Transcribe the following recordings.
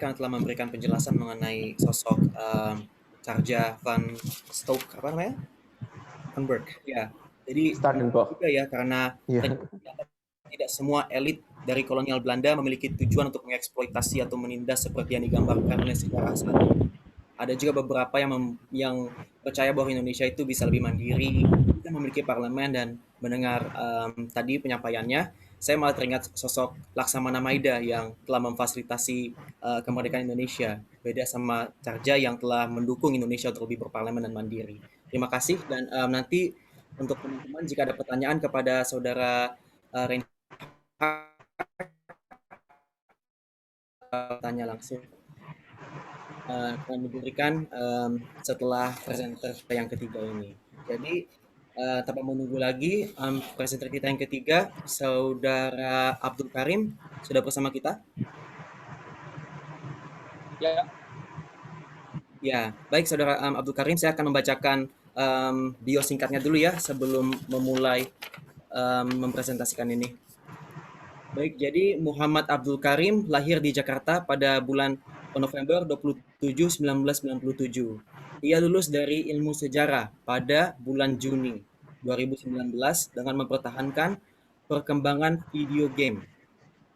karena telah memberikan penjelasan mengenai sosok Carja van Stoke, apa namanya? Vandenberg, ya. Jadi Stardenbach. juga ya karena Iya. tidak semua elit dari kolonial Belanda memiliki tujuan untuk mengeksploitasi atau menindas seperti yang digambarkan oleh sejarah saat ini. Ada juga beberapa yang percaya bahwa Indonesia itu bisa lebih mandiri, kita memiliki parlemen dan mendengar tadi penyampaiannya, saya malah teringat sosok Laksamana Maida yang telah memfasilitasi kemerdekaan Indonesia. Beda sama Carja yang telah mendukung Indonesia untuk lebih berparlemen dan mandiri. Terima kasih dan nanti untuk teman-teman jika ada pertanyaan kepada saudara Reinhard, tanya langsung. Akan diberikan setelah presenter yang ketiga ini. Jadi tanpa menunggu lagi, presenter kita yang ketiga, Saudara Abdul Karim, sudah bersama kita? Ya, Ya, baik Saudara Abdul Karim, saya akan membacakan bio singkatnya dulu ya sebelum memulai mempresentasikan ini. Baik, jadi Muhammad Abdul Karim lahir di Jakarta pada bulan November 27, 1997. Ia lulus dari Ilmu Sejarah pada bulan Juni 2019 dengan mempertahankan perkembangan video game,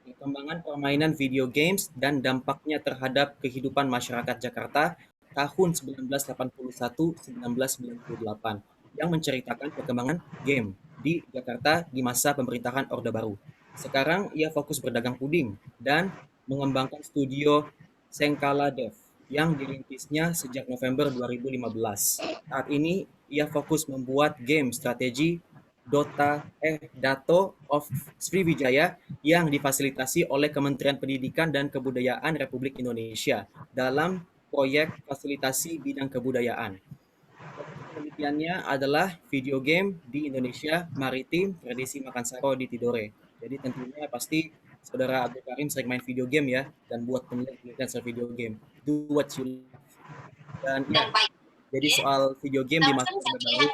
perkembangan permainan video games dan dampaknya terhadap kehidupan masyarakat Jakarta tahun 1981-1998 yang menceritakan perkembangan game di Jakarta di masa pemerintahan Orde Baru. Sekarang ia fokus berdagang puding dan mengembangkan studio Sengkala Dev yang dirintisnya sejak November 2015. Saat ini ia fokus membuat game strategi Dato of Sriwijaya yang difasilitasi oleh Kementerian Pendidikan dan Kebudayaan Republik Indonesia dalam proyek fasilitasi bidang kebudayaan. Fokus penelitiannya adalah video game di Indonesia Maritim, tradisi makan saro di Tidore. Jadi tentunya pasti Saudara Abdul Karim sering main video game ya, dan buat penelitian soal video game. Do what you love. Dan ya, jadi soal video game di masa Orde Baru.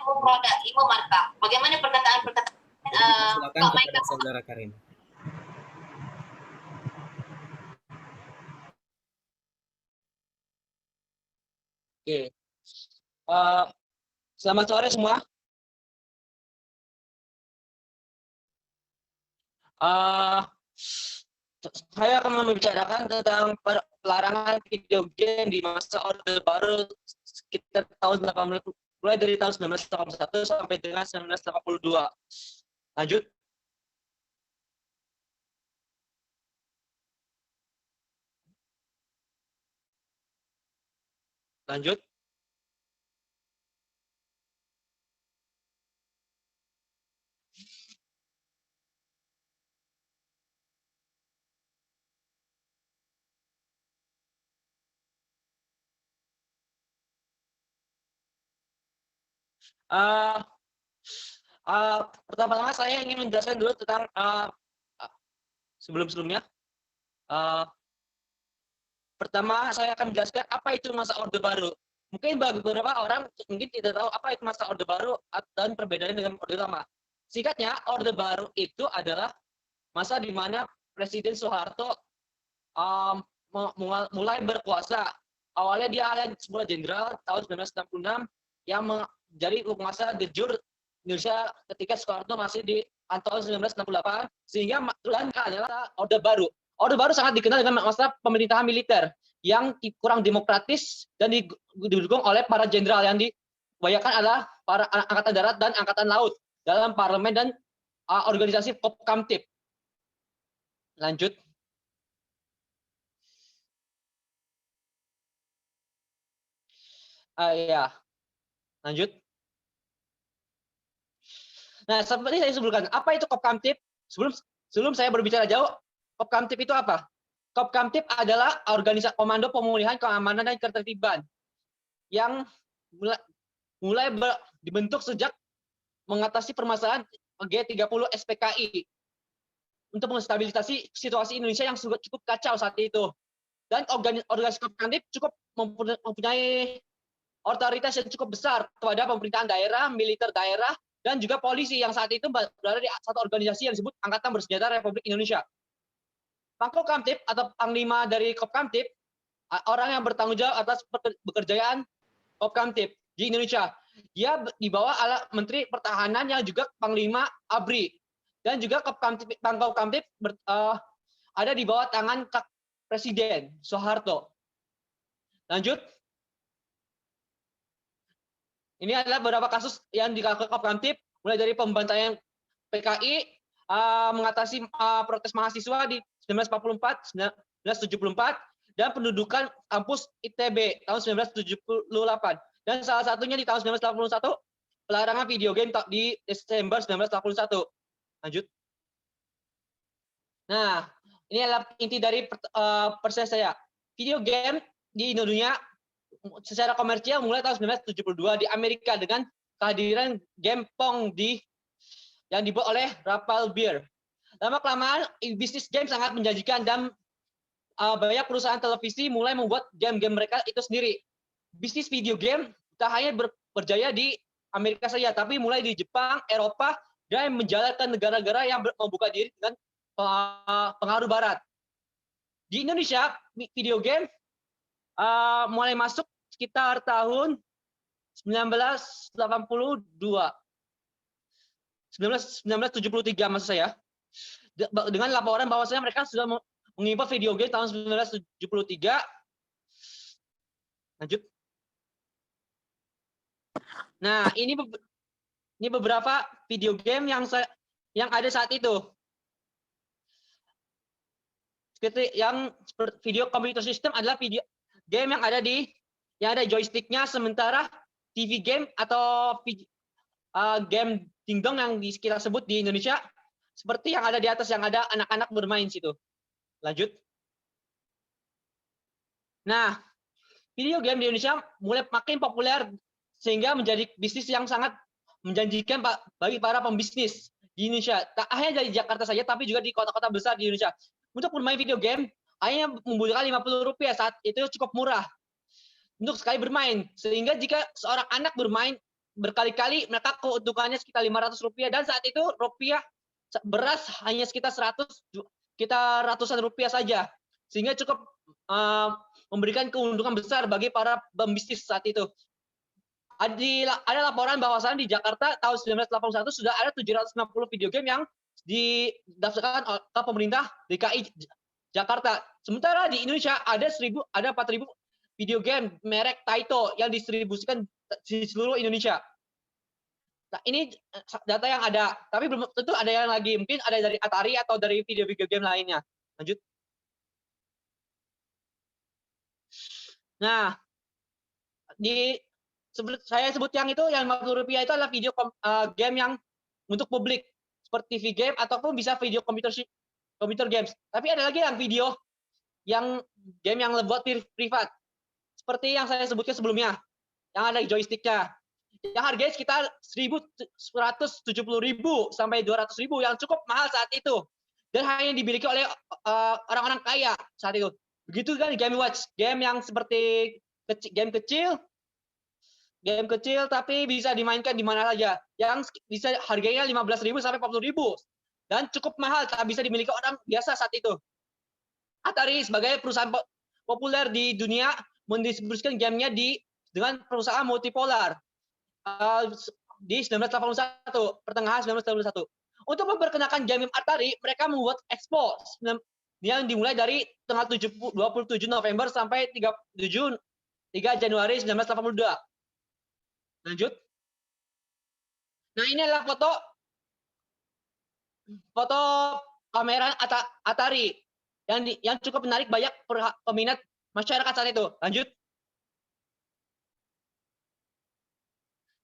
Bagaimana perkataan-perkataan Silakan kepada Saudara Karim. oke. Selamat sore semua. Saya akan membicarakan tentang pelarangan video game di masa Orde Baru sekitar tahun 80, mulai dari tahun 1981 sampai dengan 1982. Lanjut. Lanjut. Pertama-tama saya ingin menjelaskan dulu tentang sebelum-sebelumnya. Pertama saya akan menjelaskan apa itu masa Orde Baru. Mungkin bagi beberapa orang mungkin tidak tahu apa itu masa Orde Baru dan perbedaannya dengan Orde Lama. Singkatnya, Orde Baru itu adalah masa di mana Presiden Soeharto mulai berkuasa. Awalnya dia adalah sebuah jenderal tahun 1966 yang menjadi penguasa de jure Indonesia ketika Soeharto masih di tahun 1968, sehingga tulankan adalah Orde Baru. Orde Baru sangat dikenal dengan masa pemerintahan militer yang kurang demokratis dan didukung oleh para jenderal yang dibayangkan adalah para angkatan darat dan angkatan laut dalam parlemen dan organisasi Kopkamtib. Lanjut. Ya, lanjut. Nah, seperti saya sebutkan, apa itu Kopkamtib? Sebelum saya berbicara jauh, Kopkamtib itu apa? Kopkamtib adalah organisasi komando pemulihan keamanan dan ketertiban yang mulai dibentuk sejak mengatasi permasalahan G30 SPKI untuk menstabilisasi situasi Indonesia yang cukup kacau saat itu. Dan organisasi Kopkamtib cukup mempunyai otoritas yang cukup besar kepada pemerintahan daerah, militer daerah, dan juga polisi yang saat itu berada di satu organisasi yang disebut Angkatan Bersenjata Republik Indonesia. Pangkopkamtib atau Panglima dari Kopkamtib orang yang bertanggung jawab atas pekerjaan Kopkamtib di Indonesia. Dia di bawah Menteri Pertahanan yang juga Panglima ABRI, dan juga Kopkamtib ada di bawah tangan Presiden Soeharto. Lanjut. Ini adalah beberapa kasus yang dilakukan Kopkamtib, mulai dari pembantaian PKI, mengatasi protes mahasiswa di 1944, 1974, dan pendudukan kampus ITB tahun 1978. Dan salah satunya di tahun 1981, pelarangan video game di Desember 1981. Lanjut. Nah, ini adalah inti dari persen saya. Video game di dunia secara komersial mulai tahun 1972 di Amerika dengan kehadiran game Pong yang dibuat oleh Rapal Beer. Lama-kelamaan bisnis game sangat menjanjikan dan banyak perusahaan televisi mulai membuat game-game mereka itu sendiri. Bisnis video game tak hanya berjaya di Amerika saja, tapi mulai di Jepang, Eropa, dan menjalankan negara-negara yang membuka diri dengan pengaruh Barat. Di Indonesia, video game mulai masuk sekitar tahun 1982. 1973 maksud saya. Dengan laporan bahwasanya mereka sudah mengimpor video game tahun 1973. Lanjut. Nah, ini beberapa video game yang ada saat itu. Seperti yang video computer system adalah video game yang ada joysticknya, sementara TV game atau game dingdong yang kita sebut di Indonesia seperti yang ada di atas, yang ada anak-anak bermain situ. Lanjut. Nah, video game di Indonesia mulai makin populer sehingga menjadi bisnis yang sangat menjanjikan bagi para pembisnis di Indonesia. Tak hanya di Jakarta saja, tapi juga di kota-kota besar di Indonesia. Untuk bermain video game hanya membutuhkan Rp50 saat itu cukup murah untuk sekali bermain. Sehingga jika seorang anak bermain berkali-kali, mereka keuntungannya sekitar Rp500, dan saat itu beras hanya sekitar ratusan rupiah saja. Sehingga cukup memberikan keuntungan besar bagi para pembisnis saat itu. Ada laporan bahwasannya di Jakarta tahun 1981 sudah ada 760 video game yang didaftarkan oleh pemerintah DKI Jakarta. Sementara di Indonesia ada 4.000 video game merek Taito yang distribusikan di seluruh Indonesia. Nah, ini data yang ada, tapi belum tentu ada yang lagi, mungkin ada dari Atari atau dari video-video game lainnya. Lanjut. Nah, saya sebut yang Rp50 itu adalah video game yang untuk publik seperti TV game ataupun bisa video computer games. Tapi ada lagi yang video game yang buat privat. Seperti yang saya sebutkan sebelumnya, yang ada joysticknya. Yang harganya sekitar Rp170.000 sampai Rp200.000, yang cukup mahal saat itu. Dan hanya dimiliki oleh orang-orang kaya saat itu. Begitu kan Game Watch, game yang seperti game kecil tapi bisa dimainkan di mana saja, yang bisa harganya Rp15.000 sampai Rp40.000 dan cukup mahal, tak bisa dimiliki orang biasa saat itu. Atari sebagai perusahaan populer di dunia mendistribusikan gamenya dengan perusahaan multipolar di 1981, pertengahan 1981. Untuk memperkenalkan game Atari, mereka membuat expo yang dimulai dari tanggal 27 November sampai 3 Januari 1982. Lanjut. Nah, ini adalah foto kamera Atari yang cukup menarik banyak peminat masyarakat saat itu. Lanjut.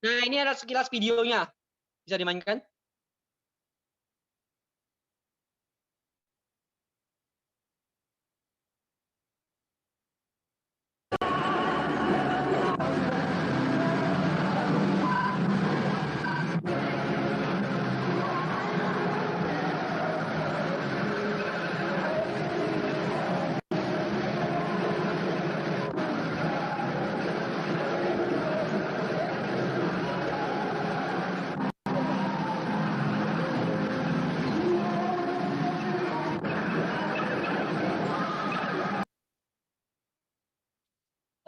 Nah, ini adalah sekilas videonya. Bisa dimainkan?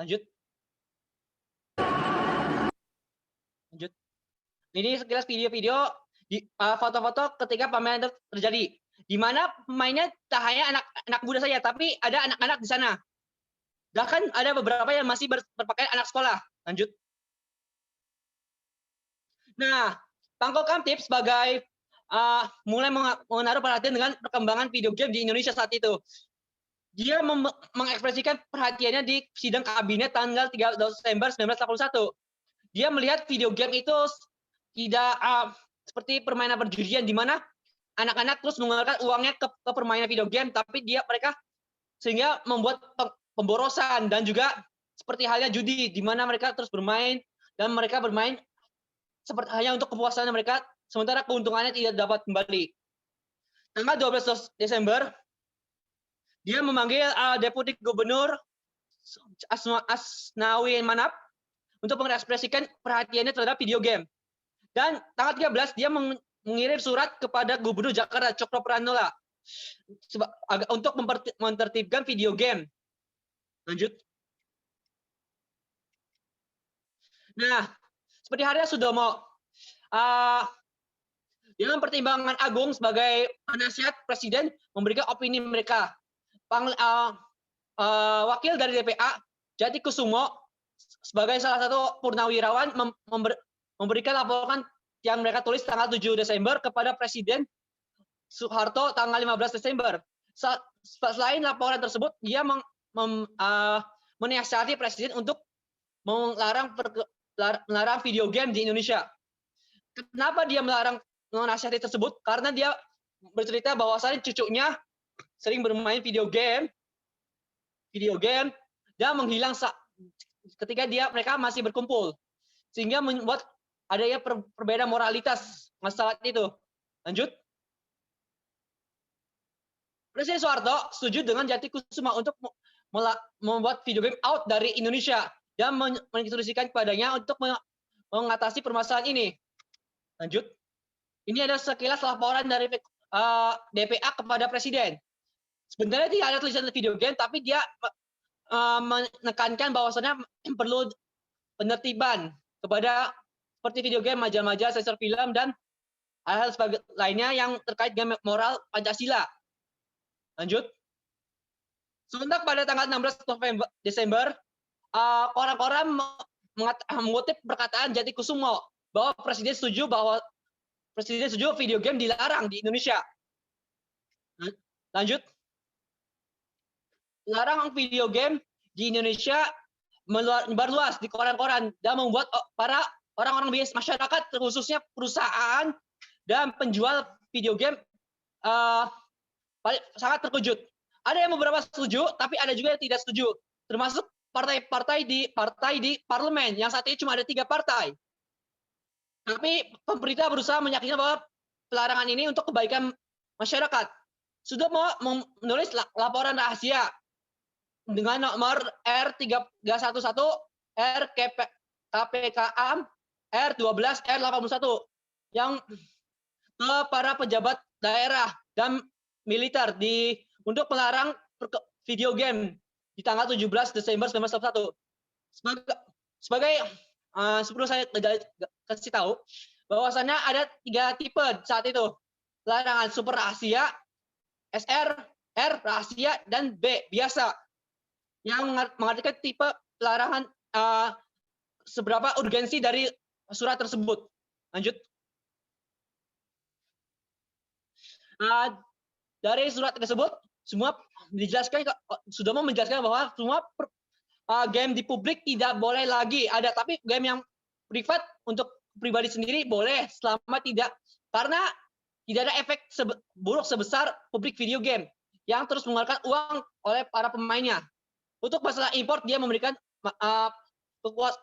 Lanjut. Lanjut. Ini sekilas video-video foto-foto ketika pameran itu terjadi, di mana pemainnya tak hanya anak muda saja, tapi ada anak-anak di sana. Bahkan ada beberapa yang masih berpakaian anak sekolah. Lanjut. Nah, Pangko Kamtib sebagai mulai menaruh perhatian dengan perkembangan video game di Indonesia saat itu. Dia mengekspresikan perhatiannya di sidang kabinet tanggal 3 Desember 1981. Dia melihat video game itu tidak seperti permainan perjudian di mana anak-anak terus mengeluarkan uangnya ke permainan video game, tapi mereka sehingga membuat pemborosan dan juga seperti halnya judi di mana mereka terus bermain dan mereka bermain seperti hanya untuk kepuasan mereka, sementara keuntungannya tidak dapat kembali. Tanggal 12 Desember, dia memanggil Deputi Gubernur Asnawi Manap untuk mengekspresikan perhatiannya terhadap video game. Dan tanggal 13, dia mengirim surat kepada Gubernur Jakarta, Cokro Pranola, untuk menertibkan video game. Lanjut. Nah, seperti Harya Sudomo, dengan pertimbangan agung sebagai penasihat presiden memberikan opini mereka. Wakil dari DPA, Jati Kusumo, sebagai salah satu purnawirawan memberikan laporan yang mereka tulis tanggal 7 Desember kepada Presiden Soeharto tanggal 15 Desember. Selain laporan tersebut, dia menasihati Presiden untuk melarang video game di Indonesia. Kenapa dia melarang menasihati tersebut? Karena dia bercerita bahwasannya cucunya sering bermain video game dan menghilang ketika mereka masih berkumpul, sehingga membuat adanya perbedaan moralitas masalah itu. Lanjut. Presiden Soeharto setuju dengan Jati Kusuma untuk membuat video game out dari Indonesia dan menginstruksikan kepadanya untuk mengatasi permasalahan ini. Lanjut. Ini ada sekilas laporan dari DPA kepada Presiden. Sebenarnya tidak ada tulisan video game, tapi dia menekankan bahwasannya perlu penertiban kepada seperti video game, majalah-majalah, sensor film, dan hal-hal lainnya yang terkait dengan moral Pancasila. Lanjut. Sebentar pada tanggal 16 Desember, orang-orang mengutip perkataan Jati Kusumo bahwa Presiden setuju video game dilarang di Indonesia. Lanjut. Larang video game di Indonesia menyebar luas di koran-koran dan membuat para orang-orang biasa masyarakat, khususnya perusahaan dan penjual video game sangat terkejut. Ada yang beberapa setuju, tapi ada juga yang tidak setuju, termasuk partai di parlemen yang saat ini cuma ada 3 partai. Tapi pemerintah berusaha meyakinkan bahwa pelarangan ini untuk kebaikan masyarakat. Sudah mau menulis laporan rahasia dengan nomor R311 RKPKA R12 R81 yang ke para pejabat daerah dan militer untuk melarang video game di tanggal 17 Desember 1991. Sebelum saya kasih tahu bahwasannya ada 3 tipe saat itu. Larangan super rahasia, SR, R rahasia, dan B biasa. Yang mengartikan tipe larangan seberapa urgensi dari surat tersebut. Lanjut. Dari surat tersebut semua sudah menjelaskan bahwa semua game di publik tidak boleh lagi ada, tapi game yang privat untuk pribadi sendiri boleh selama karena tidak ada efek buruk sebesar publik video game yang terus mengeluarkan uang oleh para pemainnya. Untuk masalah impor, dia memberikan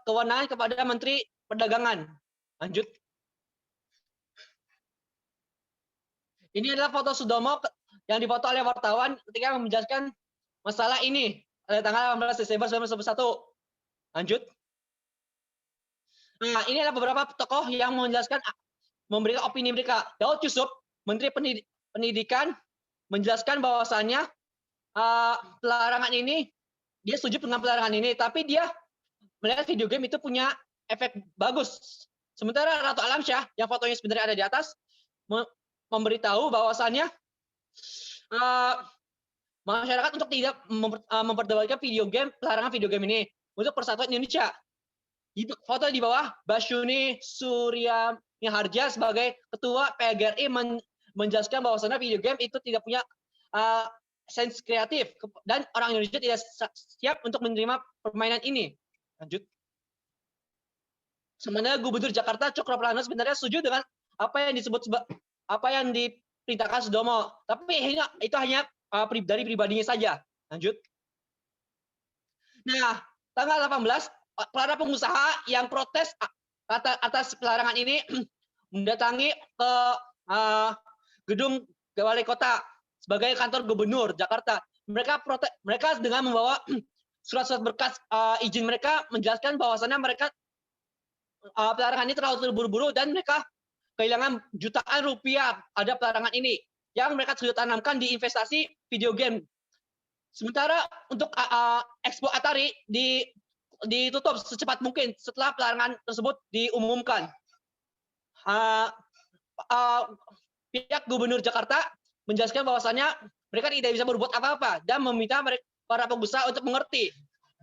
kewenangan kepada Menteri Perdagangan. Lanjut. Ini adalah foto Sudomo yang difoto oleh wartawan ketika menjelaskan masalah ini pada tanggal 18 Desember 1991. Lanjut. Nah, ini adalah beberapa tokoh yang memberikan opini mereka. Daud Yusuf, Menteri Pendidikan, menjelaskan bahwasannya pelarangan ini dia setuju dengan pelarangan ini, tapi dia melihat video game itu punya efek bagus. Sementara Ratu Alamsyah yang fotonya sebenarnya ada di atas memberitahu bahwasannya masyarakat untuk tidak memperdebatkan pelarangan video game ini untuk persatuan Indonesia. Foto di bawah, Basyuni Surya Miharja sebagai ketua PGRI menjelaskan bahwasannya video game itu tidak punya sense kreatif dan orang Indonesia tidak siap untuk menerima permainan ini. Lanjut. Sebenarnya Gubernur Jakarta Cokro Pranowo sebenarnya setuju dengan apa yang diperintahkan Sudomo, tapi itu hanya dari pribadinya saja. Lanjut. Nah, tanggal 18 para pengusaha yang protes atas pelarangan ini mendatangi ke gedung Balai Kota sebagai kantor Gubernur Jakarta. Mereka dengan membawa surat-surat berkas izin mereka menjelaskan bahwasannya mereka pelarangan ini terlalu terburu-buru dan mereka kehilangan jutaan rupiah ada pelarangan ini yang mereka sudah tanamkan di investasi video game. Sementara untuk Expo Atari ditutup secepat mungkin setelah pelarangan tersebut diumumkan. Pihak Gubernur Jakarta menjelaskan bahwasannya mereka tidak bisa berbuat apa-apa dan meminta para pengusaha untuk mengerti.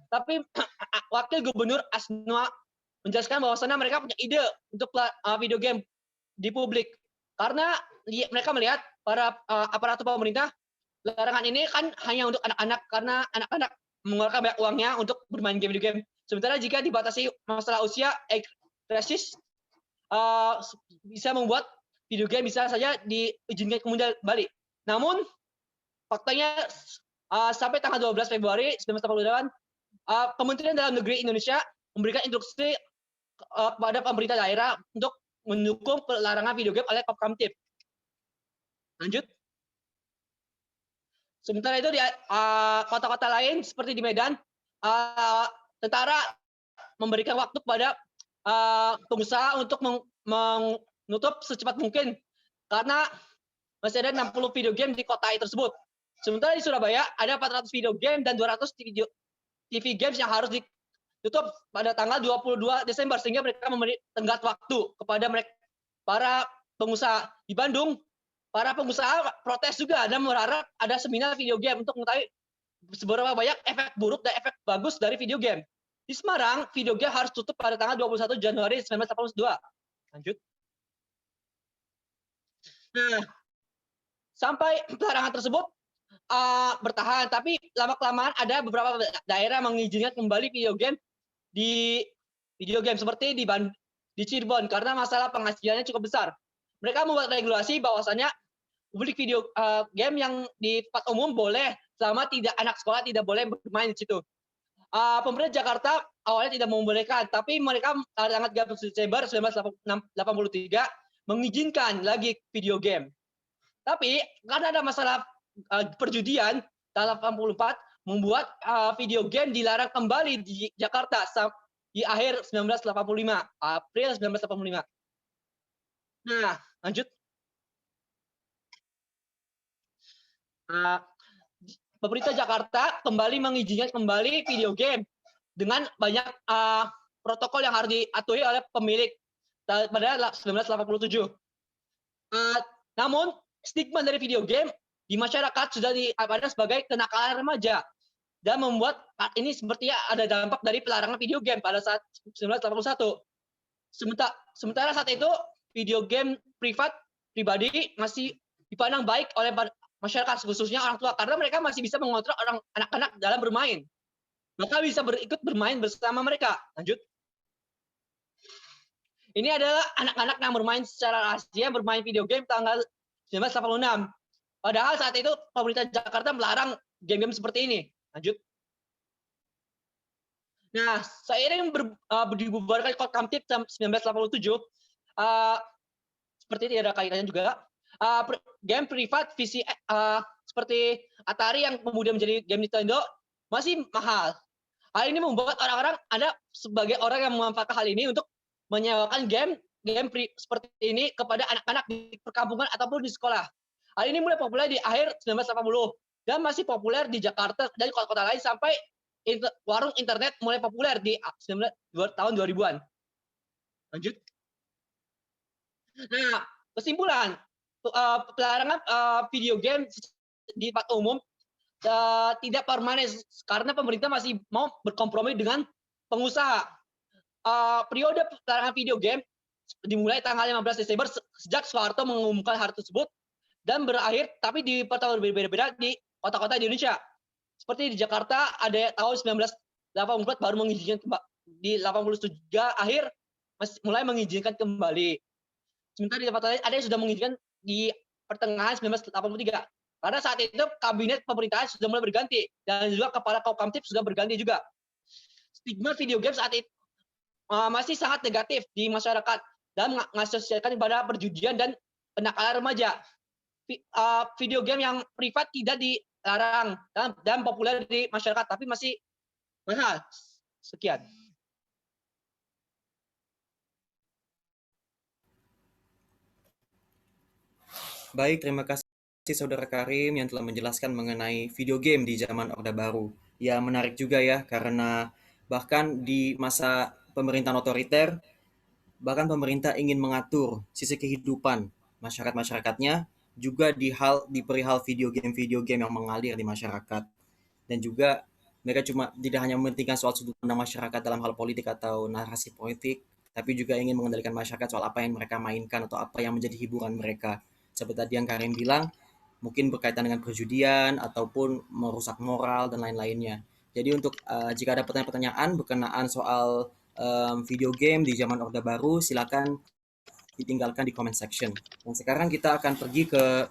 Tapi Wakil Gubernur Asnwa menjelaskan bahwasannya mereka punya ide untuk video game di publik karena mereka melihat para aparatur pemerintah larangan ini kan hanya untuk anak-anak karena anak-anak mengeluarkan banyak uangnya untuk bermain video game. Sementara jika dibatasi masalah usia, krisis bisa membuat video game bisa saja diizinkan kembali. Namun faktanya sampai tanggal 12 Februari 1988 Kementerian Dalam Negeri Indonesia memberikan instruksi kepada pemerintah daerah untuk mendukung pelarangan video game oleh Kopkamtib. Lanjut. Sementara itu di kota-kota lain seperti di Medan, tentara memberikan waktu kepada pengusaha untuk menutup secepat mungkin karena masih ada 60 video game di kota tersebut. Sementara di Surabaya ada 400 video game dan 200 TV games yang harus ditutup pada tanggal 22 Desember sehingga mereka memberi tenggat waktu kepada para pengusaha. Di Bandung, para pengusaha protes juga dan berharap ada seminar video game untuk mengetahui seberapa banyak efek buruk dan efek bagus dari video game. Di Semarang, video game harus tutup pada tanggal 21 Januari 1982. Lanjut. Nah, sampai pelarangan tersebut bertahan, tapi lama-kelamaan ada beberapa daerah mengizinkan kembali video game seperti di Cirebon karena masalah penghasilannya cukup besar. Mereka membuat regulasi bahwasannya publik video game yang di tempat umum boleh selama anak sekolah tidak boleh bermain di situ. Pemerintah Jakarta awalnya tidak membolehkan, tapi mereka tanggal 30 Desember 1983 mengizinkan lagi video game. Tapi karena ada masalah perjudian tahun 84 membuat video game dilarang kembali di Jakarta di akhir 1985, April 1985. Nah, lanjut. Pemerintah Jakarta kembali mengizinkan kembali video game dengan banyak protokol yang harus diatuhi oleh pemilik pada 1987. Namun stigma dari video game di masyarakat sudah diabaikan sebagai kenakalan remaja dan membuat ini sepertinya ada dampak dari pelarangan video game pada saat 1981. Sementara saat itu video game pribadi masih dipandang baik oleh masyarakat khususnya orang tua karena mereka masih bisa mengontrol anak-anak dalam bermain. Maka bisa ikut bermain bersama mereka. Lanjut. Ini adalah anak-anak yang bermain secara rahasia bermain video game tanggal 1986. Padahal saat itu pemerintah Jakarta melarang game-game seperti ini. Lanjut. Nah, seiring dibubarkan Kopkamtib 1987, seperti tidak ada kaitannya juga, game privat visi seperti Atari yang kemudian menjadi game Nintendo masih mahal. Hal ini membuat orang-orang sebagai orang yang memanfaatkan hal ini untuk menyewakan game seperti ini kepada anak-anak di perkampungan ataupun di sekolah. Hal ini mulai populer di akhir 1980 dan masih populer di Jakarta dan kota-kota lain sampai warung internet mulai populer di tahun 2000-an. Lanjut. Nah, kesimpulan, pelarangan video game di tempat umum tidak permanen karena pemerintah masih mau berkompromi dengan pengusaha. Periode pelarangan video game dimulai tanggal 15 Desember sejak Soeharto mengumumkan hal tersebut dan berakhir tapi di tahun berbeda-beda di kota-kota di Indonesia. Seperti di Jakarta ada tahun 1984 baru mengizinkan, di 83 akhir mulai mengizinkan kembali. Sementara di tempat lain ada yang sudah mengizinkan di pertengahan 1983. Karena saat itu kabinet pemerintahan sudah mulai berganti dan juga kepala Kopkamtib sudah berganti juga. Stigma video game saat itu masih sangat negatif di masyarakat dan mengasosiasikan pada perjudian dan kenakalan remaja. Video game yang privat tidak dilarang dan populer di masyarakat, tapi masih mahal. Sekian. Baik, terima kasih Saudara Karim yang telah menjelaskan mengenai video game di zaman Orde Baru. Ya, menarik juga ya, karena bahkan di masa pemerintahan otoriter, bahkan pemerintah ingin mengatur sisi kehidupan masyarakat-masyarakatnya juga di perihal video game yang mengalir di masyarakat. Dan juga mereka tidak hanya mementingkan soal sudut pandang masyarakat dalam hal politik atau narasi politik, tapi juga ingin mengendalikan masyarakat soal apa yang mereka mainkan atau apa yang menjadi hiburan mereka. Seperti tadi yang Karim bilang, mungkin berkaitan dengan perjudian ataupun merusak moral dan lain-lainnya. Jadi untuk jika ada pertanyaan-pertanyaan berkenaan soal video game di zaman Orde Baru, silakan ditinggalkan di comment section. Dan sekarang kita akan pergi ke